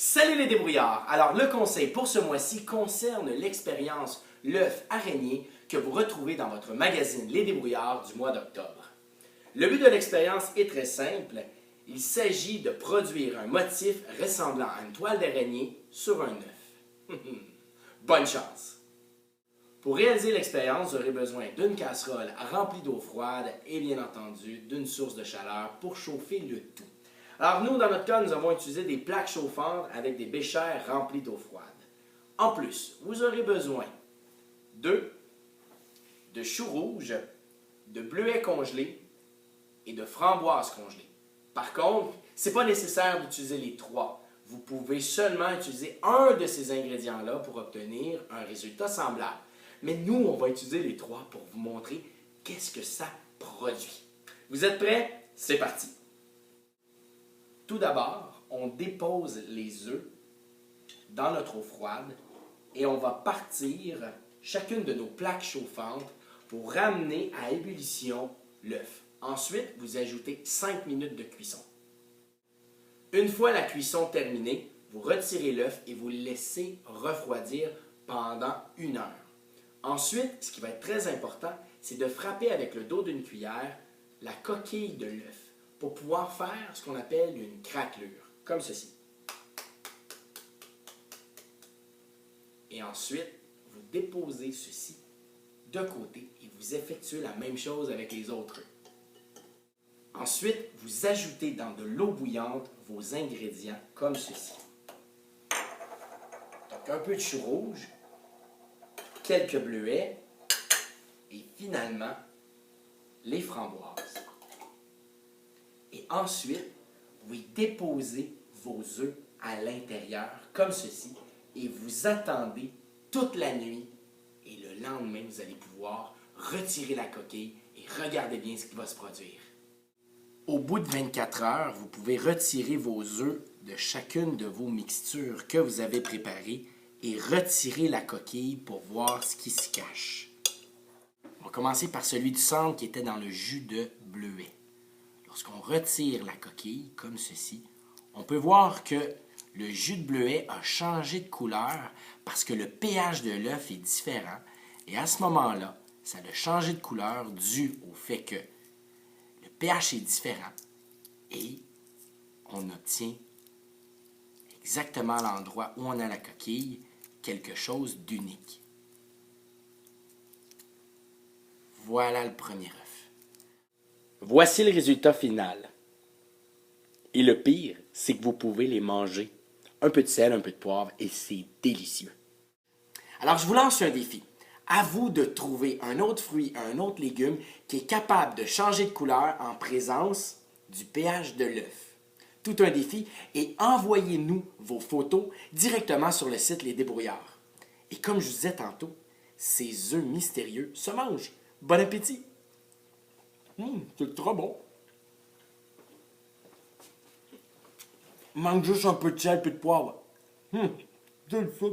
Salut les débrouillards! Alors le conseil pour ce mois-ci concerne l'expérience l'œuf araignée que vous retrouvez dans votre magazine Les Débrouillards du mois d'octobre. Le but de l'expérience est très simple. Il s'agit de produire un motif ressemblant à une toile d'araignée sur un œuf. Bonne chance! Pour réaliser l'expérience, vous aurez besoin d'une casserole remplie d'eau froide et bien entendu d'une source de chaleur pour chauffer le tout. Alors nous, dans notre cas, nous avons utilisé des plaques chauffantes avec des béchères remplies d'eau froide. En plus, vous aurez besoin de choux rouges, de bleuets congelés et de framboises congelées. Par contre, ce n'est pas nécessaire d'utiliser les trois. Vous pouvez seulement utiliser un de ces ingrédients-là pour obtenir un résultat semblable. Mais nous, on va utiliser les trois pour vous montrer qu'est-ce que ça produit. Vous êtes prêts? C'est parti! Tout d'abord, on dépose les œufs dans notre eau froide et on va partir chacune de nos plaques chauffantes pour ramener à ébullition l'œuf. Ensuite, vous ajoutez 5 minutes de cuisson. Une fois la cuisson terminée, vous retirez l'œuf et vous le laissez refroidir pendant 1 heure. Ensuite, ce qui va être très important, c'est de frapper avec le dos d'une cuillère la coquille de l'œuf pour pouvoir faire ce qu'on appelle une craquelure, comme ceci. Et ensuite, vous déposez ceci de côté et vous effectuez la même chose avec les autres œufs. Ensuite, vous ajoutez dans de l'eau bouillante vos ingrédients comme ceci. Donc un peu de chou rouge, quelques bleuets et finalement les framboises. Et ensuite, vous déposez vos œufs à l'intérieur comme ceci et vous attendez toute la nuit et le lendemain, vous allez pouvoir retirer la coquille et regardez bien ce qui va se produire. Au bout de 24 heures, vous pouvez retirer vos œufs de chacune de vos mixtures que vous avez préparées et retirer la coquille pour voir ce qui se cache. On va commencer par celui du centre qui était dans le jus de bleuet. Lorsqu'on retire la coquille, comme ceci, on peut voir que le jus de bleuet a changé de couleur parce que le pH de l'œuf est différent. Et à ce moment-là, ça a changé de couleur dû au fait que le pH est différent et on obtient exactement à l'endroit où on a la coquille quelque chose d'unique. Voilà le premier œuf. Voici le résultat final. Et le pire, c'est que vous pouvez les manger. Un peu de sel, un peu de poivre, et c'est délicieux. Alors, je vous lance un défi. À vous de trouver un autre fruit, un autre légume qui est capable de changer de couleur en présence du pH de l'œuf. Tout un défi, et envoyez-nous vos photos directement sur le site Les Débrouillards. Et comme je vous disais tantôt, ces œufs mystérieux se mangent. Bon appétit! C'est trop bon. Il manque juste un peu de sel et de poivre. C'est le fun.